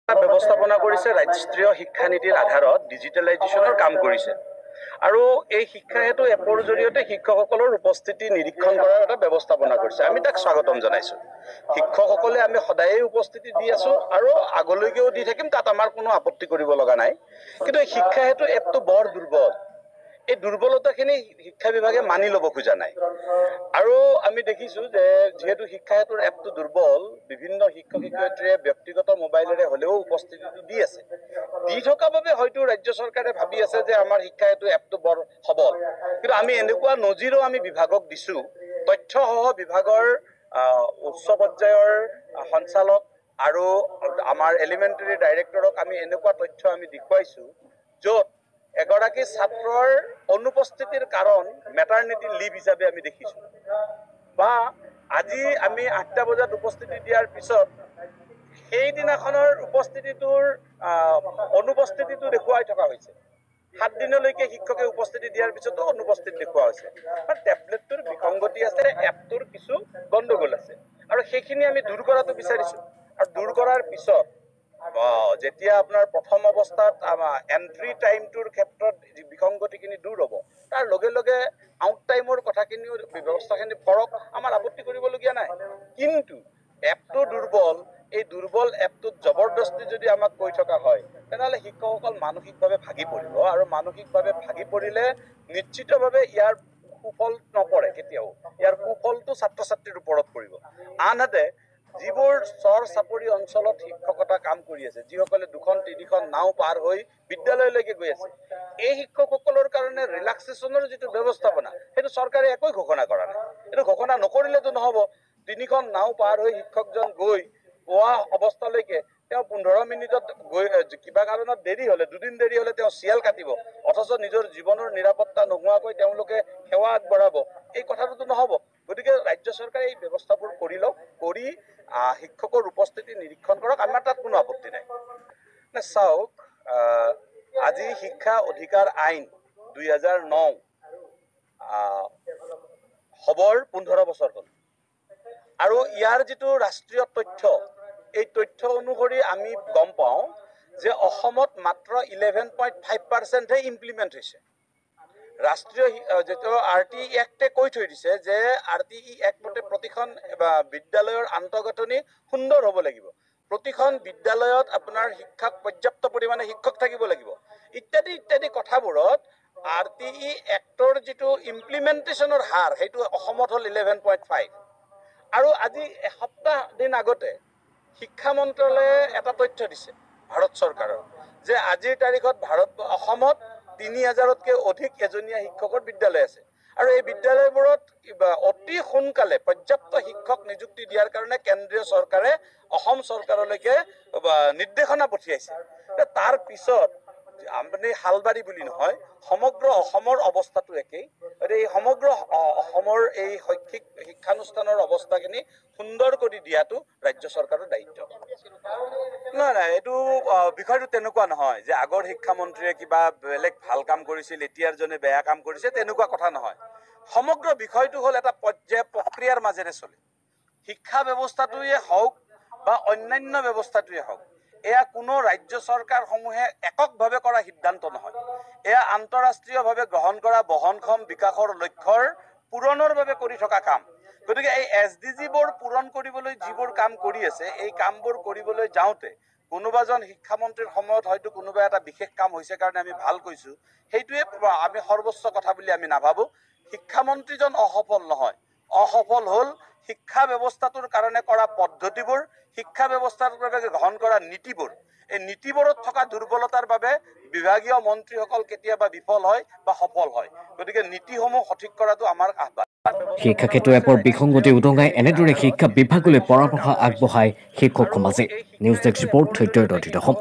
ব্যৱস্থাপনা কৰিছে ৰাষ্ট্ৰীয় শিক্ষানীতিৰ আধাৰত ডিজিটেলাইজেশ্যনৰ কাম কৰিছে আৰু এই শিক্ষা হেতু এপৰ জৰিয়তে শিক্ষকসকলৰ উপস্থিতি নিৰীক্ষণ কৰাৰ এটা ব্যৱস্থাপনা কৰিছে। আমি তাক স্বাগতম জনাইছো। শিক্ষকসকলে আমি সদায়ে উপস্থিতি দি আছো আৰু আগলৈকেও দি থাকিম, তাত আমাৰ কোনো আপত্তি কৰিব লগা নাই। কিন্তু এই শিক্ষা হেতু এপটো বৰ দুৰ্বল। এই দুৰ্বলতাখিনি শিক্ষা বিভাগে মানি ল'ব খোজা নাই আৰু আমি দেখিছো যে যেহেতু শিক্ষা হেতুৰ এপটো দুৰ্বল, বিভিন্ন শিক্ষক শিক্ষয়িত্ৰীয়ে ব্যক্তিগত মোবাইলেৰে হলেও উপস্থিতিটো দি আছে। দি থকা বাবে হয়তো ৰাজ্য চৰকাৰে ভাবি আছে যে আমাৰ শিক্ষা হেতু এপটো বৰ সবল। কিন্তু আমি এনেকুৱা নজিৰো আমি বিভাগক দিছো, তথ্যসহ বিভাগৰ উচ্চ পৰ্যায়ৰ সঞ্চালক আৰু আমাৰ এলিমেণ্টাৰী ডাইৰেক্টৰক আমি এনেকুৱা তথ্য আমি দেখুৱাইছো য'ত এগৰাকী ছাত্ৰৰ অনুপস্থিতিৰ কাৰণ মেটাৰনিটি লিভ হিচাপে আমি দেখিছো, বা আজি আমি 8টা বজাত উপস্থিতি দিয়াৰ পিছত সেইদিনাখনৰ উপস্থিতিটোৰ অনুপস্থিতিটো দেখুৱাই থকা হৈছে। 7 দিনলৈকে শিক্ষকে উপস্থিতি দিয়াৰ পিছতো অনুপস্থিত দেখুওৱা হৈছে। টেবলেটটোৰ বিসংগতি আছে, এপটোৰ কিছু গণ্ডগোল আছে আৰু সেইখিনি আমি দূৰ কৰাটো বিচাৰিছো। আৰু দূৰ কৰাৰ পিছত যেতিয়া আপোনাৰ প্ৰথম অৱস্থাত এন্ট্ৰি টাইমটোৰ ক্ষেত্ৰত বিসংগতিখিনি দূৰ হ'ব, তাৰ লগে লগে আউট টাইমৰ কথাখিনিও ব্যৱস্থাখিনি কৰক, আমাৰ আপত্তি কৰিবলগীয়া নাই। কিন্তু এপটো দুৰ্বল, এই দুৰ্বল এপটোত জবৰদস্তি যদি আমাক কৈ থকা হয়, তেনেহ'লে শিক্ষকসকল মানসিকভাৱে ভাগি পৰিব আৰু মানসিকভাৱে ভাগি পৰিলে নিশ্চিতভাৱে ইয়াৰ সুফল নপৰে কেতিয়াও। ইয়াৰ সুফলটো ছাত্ৰ ছাত্ৰীৰ ওপৰত পৰিব। আনহাতে যিবোৰ চৰ চাপৰি অঞ্চলত শিক্ষকতা কাম কৰি আছে, যিসকলে 2খন-3খন নাও পাৰ হৈ বিদ্যালয়লৈকে গৈ আছে, এই শিক্ষকসকলৰ কাৰণে ৰিলেক্সেশ্যনৰ যিটো ব্যৱস্থাপনা, সেইটো চৰকাৰে একো ঘোষণা কৰা নাই। এইটো ঘোষণা নকৰিলেতো নহ'ব। 3খন নাও পাৰ হৈ শিক্ষকজন গৈ পোৱা অৱস্থালৈকে তেওঁ 15 মিনিটত গৈ কিবা কাৰণত দেৰি হলে, 2 দিন দেৰি হলে তেওঁ চিএল কাটিব, অথচ নিজৰ জীৱনৰ নিৰাপত্তা নোহোৱাকৈ তেওঁলোকে সেৱা আগবঢ়াব। এই কথাটোতো নহ'ব। গতিকে ৰাজ্য চৰকাৰে এই ব্যৱস্থাবোৰ কৰি লওক, কৰি শিক্ষকৰ উপস্থিতি নিৰীক্ষণ কৰক, আমাৰ তাত কোনো আপত্তি নাই। চাওক, আজি শিক্ষা অধিকাৰ আইন 2009 হবৰ 15 বছৰ হ'ল আৰু ইয়াৰ যিটো ৰাষ্ট্ৰীয় তথ্য, এই তথ্য অনুসৰি আমি গম পাওঁ যে অসমত মাত্ৰ 11.5%হে ইমপ্লিমেণ্ট হৈছে। ৰাষ্ট্ৰীয় যিটো RTE এক্টে কৈ থৈ দিছে যে RTE এক্ট মতে প্ৰতিখন বিদ্যালয়ৰ আন্তঃগাঁথনি সুন্দৰ হ'ব লাগিব, প্ৰতিখন বিদ্যালয়ত আপোনাৰ শিক্ষক পৰ্যাপ্ত পৰিমাণে শিক্ষক থাকিব লাগিব, ইত্যাদি ইত্যাদি কথাবোৰত RTE এক্টৰ যিটো ইমপ্লিমেণ্টেশ্যনৰ হাৰ, সেইটো অসমত হ'ল 11.5। আৰু আজি এসপ্তাহ দিন আগতে শিক্ষা মন্ত্ৰালয়ে এটা তথ্য দিছে ভাৰত চৰকাৰৰ, যে আজিৰ তাৰিখত অসমত 3000তকৈ অধিক এজনীয়া শিক্ষকৰ বিদ্যালয় আছে আৰু এই বিদ্যালয়বোৰত অতি সোনকালে পৰ্যাপ্ত শিক্ষক নিযুক্তি দিয়াৰ কাৰণে কেন্দ্ৰীয় চৰকাৰে অসম চৰকাৰলৈকে নিৰ্দেশনা পঠিয়াইছে। তাৰ পিছত আপুনি হালবাৰী বুলি নহয়, সমগ্ৰ অসমৰ অৱস্থাটো একেই। এই সমগ্ৰ অসমৰ এই শৈক্ষিক শিক্ষানুষ্ঠানৰ অৱস্থাখিনি সুন্দৰ কৰি দিয়াটো ৰাজ্য চৰকাৰৰ দায়িত্ব। নাই, এইটো বিষয়টো তেনেকুৱা নহয় যে আগৰ শিক্ষামন্ত্ৰীয়ে কিবা বেলেগ ভাল কাম কৰিছিল, এতিয়াৰজনে বেয়া কাম কৰিছে, তেনেকুৱা কথা নহয়। সমগ্ৰ বিষয়টো হ'ল এটা প্ৰক্ৰিয়াৰ মাজেৰে চলে। শিক্ষা ব্যৱস্থাটোৱে হওক বা অন্যান্য ব্যৱস্থাটোৱে হওক, এয়া কোনো ৰাজ্য চৰকাৰসমূহে এককভাৱে কৰা সিদ্ধান্ত নহয়। এয়া আন্তঃৰাষ্ট্ৰীয়ভাৱে গ্ৰহণ কৰা বহনক্ষম বিকাশৰ লক্ষ্যৰ পূৰণৰ বাবে কৰি থকা কাম। গতিকে এই SDGবোৰ পূৰণ কৰিবলৈ যিবোৰ কাম কৰি আছে, এই কামবোৰ কৰিবলৈ যাওঁতে কোনোবাজন শিক্ষামন্ত্ৰীৰ সময়ত হয়তো কোনোবা এটা বিশেষ কাম হৈছে কাৰণে আমি ভাল কৈছো, সেইটোৱে আমি সৰ্বোচ্চ কথা বুলি আমি নাভাবো। শিক্ষামন্ত্ৰীজন অসফল নহয়, অসফল হ'ল শিক্ষা ব্যৱস্থাটোৰ কাৰণে কৰা পদ্ধতিবোৰ, শিক্ষা ব্যৱস্থাৰ বাবে গ্ৰহণ কৰা নীতিবোৰ। এই নীতিবোৰত থকা দুৰ্বলতাৰ বাবে বিভাগীয় মন্ত্ৰীসকল কেতিয়াবা বিফল হয় বা সফল হয়। গতিকে নীতিসমূহ সঠিক কৰাটো আমাৰ আহ্বান। শিক্ষাক্ষেত্ৰ এপৰ বিসংগতি উদঙাই এনেদৰে শিক্ষা বিভাগলৈ পৰামৰ্শ আগবঢ়ায় শিক্ষক সমাজে। নিউজ ডেস্ক ৰিপৰ্ট, সত্যৰ দৰ্শিত অসম।